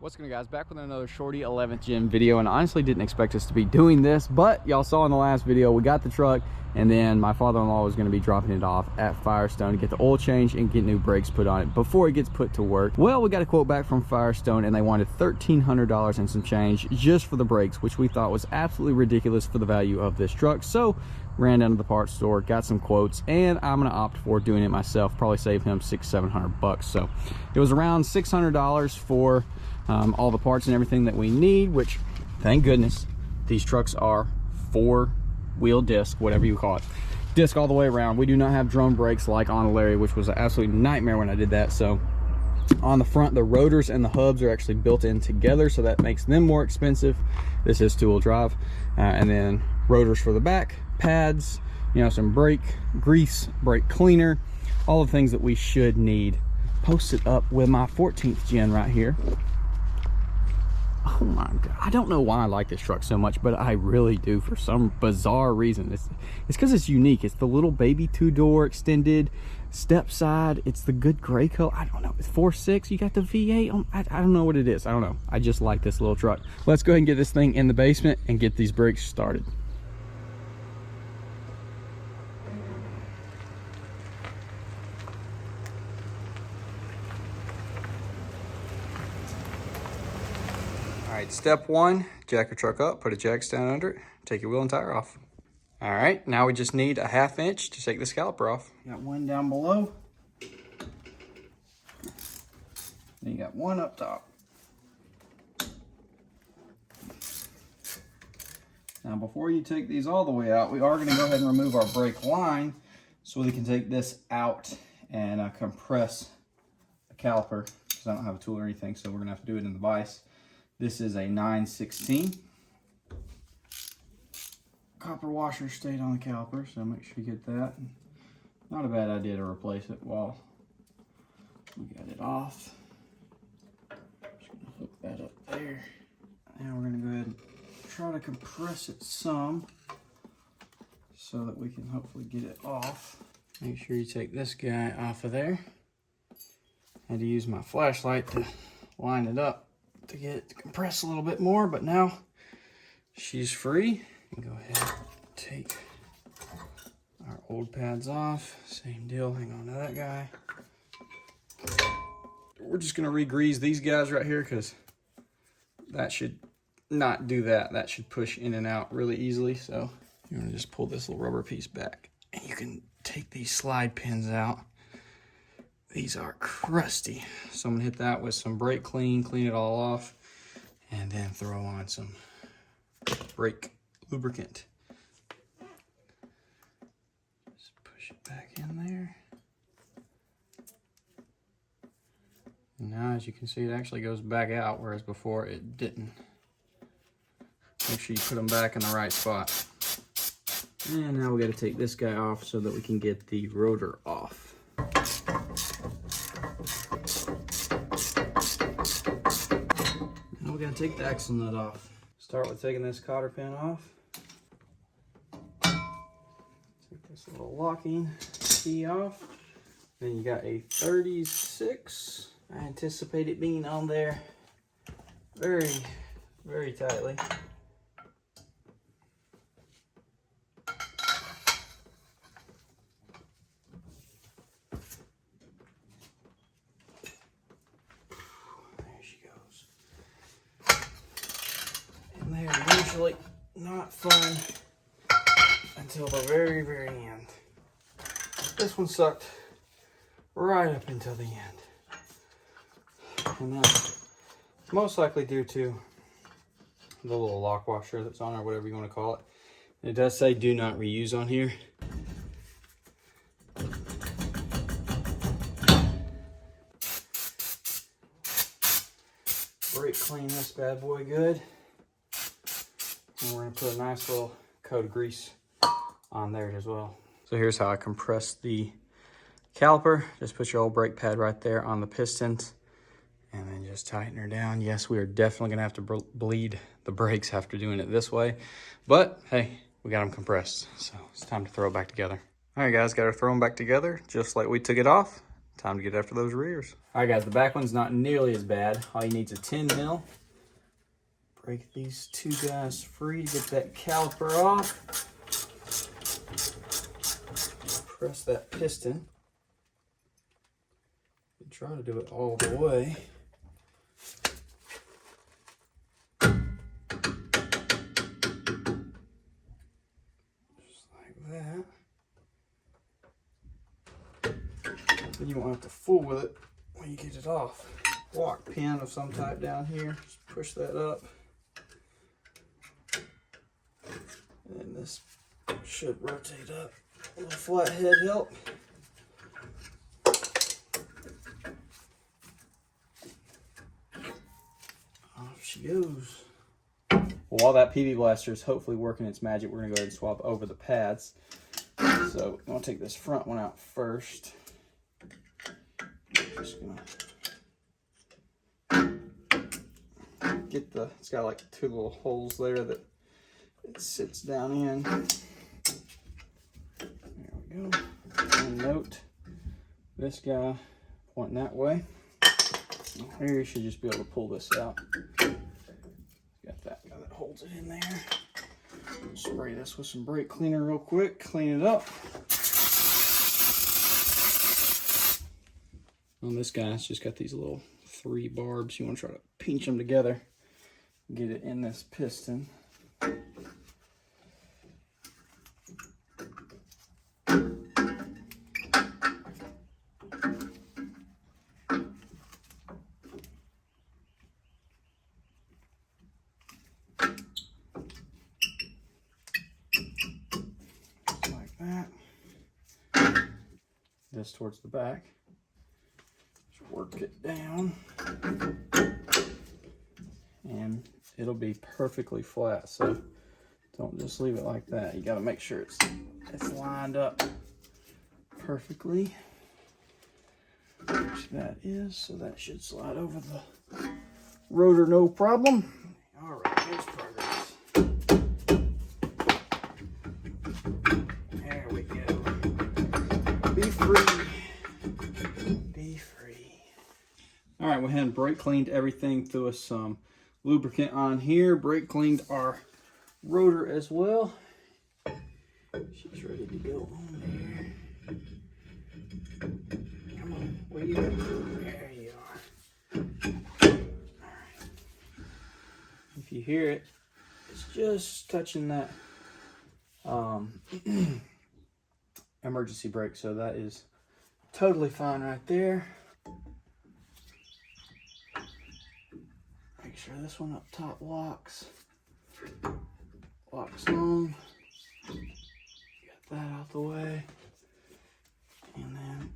What's going on, guys? Back with another Shorty 11th Gen video, and I honestly didn't expect us to be doing this, but y'all saw in the last video we got the truck, and then my father-in-law was going to be dropping it off at Firestone to get the oil change and get new brakes put on it before it gets put to work. Well, we got a quote back from Firestone, and they wanted $1,300 and some change just for the brakes, which we thought was absolutely ridiculous for the value of this truck. So ran down to the parts store, got some quotes, and I'm going to opt for doing it myself. Probably save him $600-700. So it was around $600 for all the parts and everything that we need, which thank goodness these trucks are 4-wheel disc, whatever you call it, disc all the way around. We do not have drum brakes like on the Larry, which was an absolute nightmare when I did that. So on the front, the rotors and the hubs are actually built in together, so that makes them more expensive. This is 2-wheel drive, and then rotors for the back, pads, you know, some brake grease, brake cleaner, all the things that we should need. Posted up with my 14th gen right here. Oh my god, I don't know why I like this truck so much, but I really do for some bizarre reason. It's because it's unique. It's the little baby 2-door extended step side. It's the good gray color. I don't know. It's 4.6. You got the V8. I don't know what it is. I don't know. I just like this little truck. Let's go ahead and get this thing in the basement and get these brakes started. All right, step one, jack your truck up, put a jack stand under it, take your wheel and tire off. All right, now we just need a 1/2 inch to take this caliper off. Got one down below. Then you got one up top. Now before you take these all the way out, we are gonna go ahead and remove our brake line so we can take this out and compress the caliper, because I don't have a tool or anything, so we're gonna have to do it in the vise. This is a 9/16. Copper washer stayed on the caliper, so make sure you get that. Not a bad idea to replace it while we got it off. Just gonna hook that up there. Now we're gonna go ahead and try to compress it some so that we can hopefully get it off. Make sure you take this guy off of there. I had to use my flashlight to line it up to get it to compress a little bit more, but now she's free. And go ahead and take our old pads off. Same deal, hang on to that guy. We're just gonna re-grease these guys right here, because that should not do that. That should push in and out really easily. So you're gonna just pull this little rubber piece back, and you can take these slide pins out. These are crusty, so I'm gonna hit that with some brake clean it all off, and then throw on some brake lubricant. Just push it back in there. And now, as you can see, it actually goes back out, whereas before it didn't. Make sure you put them back in the right spot. And now we got to take this guy off so that we can get the rotor off. Now we're going to take the axle nut off. Start with taking this cotter pin off. Take this little locking key off. Then you got a 36. I anticipate it being on there very, very tightly. They're usually not fun until the very, very end. This one sucked right up until the end. And that's most likely due to the little lock washer that's on, or whatever you want to call it. And it does say do not reuse on here. Brake clean this bad boy good. And we're going to put a nice little coat of grease on there as well. So here's how I compress the caliper. Just put your old brake pad right there on the pistons, and then just tighten her down. Yes, we are definitely going to have to bleed the brakes after doing it this way, but hey, we got them compressed, so it's time to throw it back together. All right, guys, got to throw them back together just like we took it off. time to get after those rears. All right, guys, the back one's not nearly as bad. All you need is a 10 mil. Break these two guys free to get that caliper off. Press that piston. And try to do it all the way. Just like that. Then you won't have to fool with it when you get it off. Lock pin of some type down here. Just push that up. And this should rotate up. A little flat head help. Off she goes. Well, while that PV blaster is hopefully working its magic, we're going to go ahead and swap over the pads. So I'm going to take this front one out first. Just going to get the, it's got like two little holes there that it sits down in. There we go. And note, this guy pointing that way. Here you should just be able to pull this out. Got that guy that holds it in there. Spray this with some brake cleaner real quick, clean it up. On this guy, it's just got these little 3 barbs. You want to try to pinch them together, get it in this piston. This towards the back. Just work it down and it'll be perfectly flat, so don't just leave it like that. You got to make sure it's lined up perfectly, which that is, so that should slide over the rotor no problem. All right, here's progress. There we go. Be free. Be free. All right, we went ahead and brake cleaned everything. Threw us some lubricant on here. Brake cleaned our rotor as well. She's ready to go on there. Come on, where you go? There you are. All right. If you hear it, it's just touching that emergency brake, so that is totally fine right there. Make sure this one up top locks on. Get that out the way, and then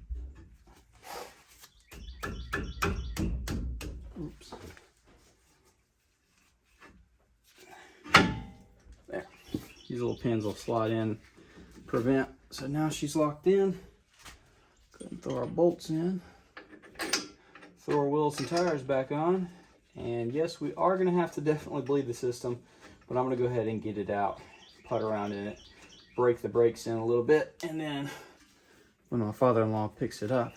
oops, there, these little pins will slide in, prevent. So now she's locked in. Go ahead and throw our bolts in. Throw our wheels and tires back on. And yes, we are going to have to definitely bleed the system, but I'm going to go ahead and get it out, putt around in it, break the brakes in a little bit, and then when my father-in-law picks it up,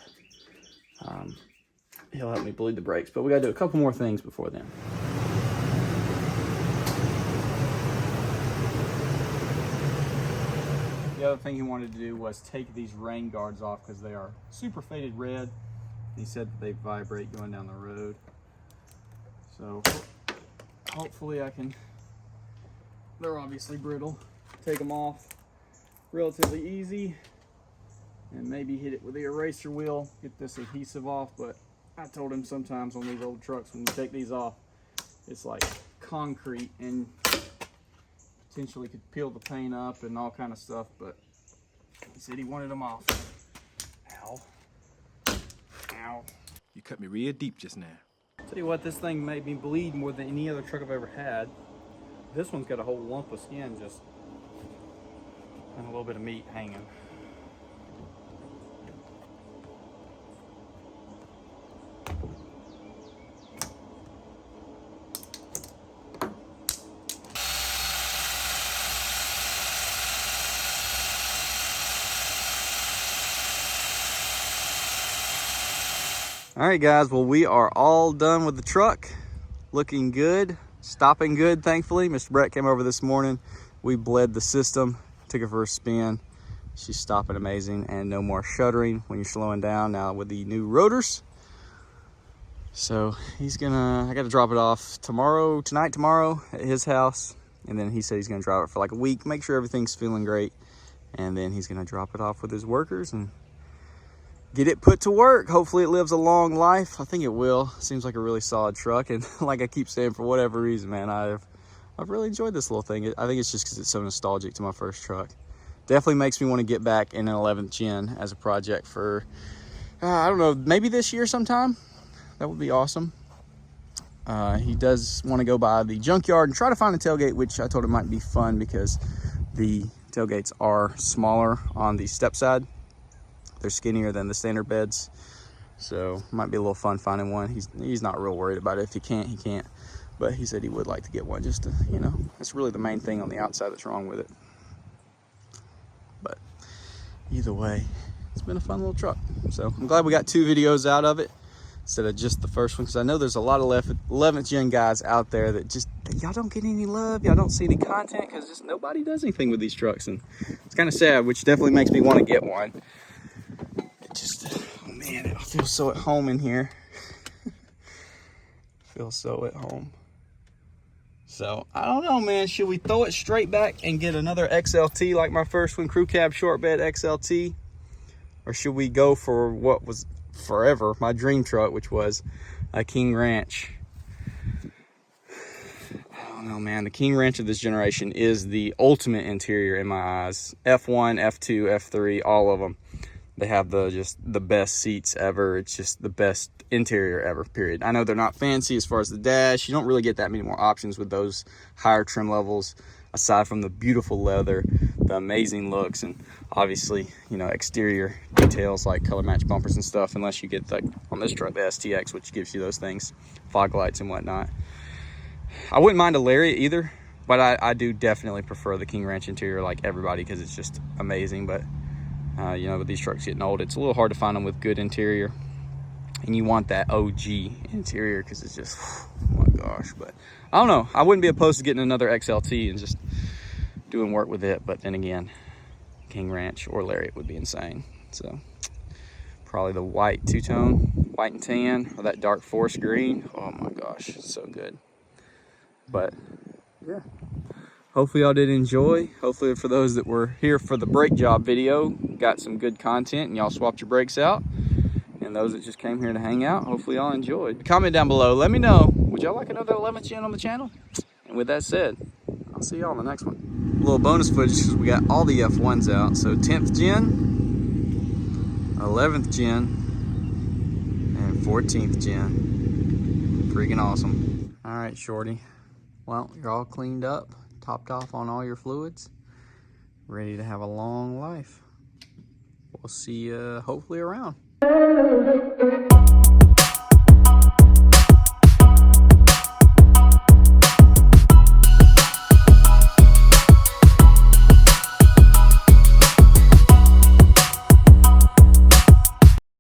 he'll help me bleed the brakes. But we got to do a couple more things before then. The other thing he wanted to do was take these rain guards off because they are super faded red. He said that they vibrate going down the road. So hopefully I can, they're obviously brittle, take them off relatively easy and maybe hit it with the eraser wheel, get this adhesive off. But I told him sometimes on these old trucks, when you take these off, it's like concrete and potentially could peel the paint up and all kind of stuff, but he said he wanted them off. Ow. Ow. You cut me real deep just now. Tell you what, this thing made me bleed more than any other truck I've ever had. This one's got a whole lump of skin just, and a little bit of meat hanging. All right, guys, well, we are all done with the truck. Looking good, stopping good, thankfully. Mr. Brett came over this morning. We bled the system, took her for a spin. She's stopping amazing, and no more shuddering when you're slowing down now with the new rotors. So I got to drop it off tonight, tomorrow at his house. And then he said he's gonna drive it for like a week, make sure everything's feeling great. And then he's gonna drop it off with his workers and get it put to work. Hopefully it lives a long life. I think it will. Seems like a really solid truck. And like I keep saying, for whatever reason, man, I've really enjoyed this little thing. I think it's just because it's so nostalgic to my first truck. Definitely makes me want to get back in an 11th gen as a project for, I don't know, maybe this year sometime. That would be awesome. He does want to go by the junkyard and try to find a tailgate, which I told him might be fun because the tailgates are smaller on the step side. They're skinnier than the standard beds. So might be a little fun finding one. He's not real worried about it. If he can't, he can't. But he said he would like to get one just to, you know, that's really the main thing on the outside that's wrong with it. But either way, it's been a fun little truck. So I'm glad we got 2 videos out of it instead of just the first one, because I know there's a lot of 11th gen guys out there that y'all don't get any love, y'all don't see any content, because just nobody does anything with these trucks, and it's kind of sad, which definitely makes me want to get one. It just, oh man, I feel so at home in here. Feel so at home. So I don't know, man, should we throw it straight back and get another XLT like my first one, crew cab short bed XLT, or should we go for what was forever my dream truck, which was a King Ranch? I don't know, man. The King Ranch of this generation is the ultimate interior in my eyes. F1, F2, F3, all of them. They have just the best seats ever. It's just the best interior ever, period. I know they're not fancy as far as the dash. You don't really get that many more options with those higher trim levels, aside from the beautiful leather, the amazing looks, and obviously, you know, exterior details like color match bumpers and stuff, unless you get, like on this truck, the STX, which gives you those things, fog lights and whatnot. I wouldn't mind a Lariat either, but I do definitely prefer the King Ranch interior like everybody, because it's just amazing. But you know, with these trucks getting old, it's a little hard to find them with good interior, and you want that OG interior because it's just, oh my gosh. But I don't know, I wouldn't be opposed to getting another XLT and just doing work with it. But then again, King Ranch or Lariat would be insane. So probably the white two-tone, white and tan, or that dark forest green. Oh my gosh, so good. But yeah, hopefully y'all did enjoy. Hopefully for those that were here for the brake job video, got some good content and y'all swapped your brakes out. And those that just came here to hang out, hopefully y'all enjoyed. Comment down below, let me know, would y'all like another 11th gen on the channel? And with that said, I'll see y'all on the next one. A little bonus footage, because we got all the F1s out. So 10th gen, 11th gen, and 14th gen. Freaking awesome. All right, shorty. Well, you're all cleaned up, topped off on all your fluids, ready to have a long life. We'll see you hopefully around.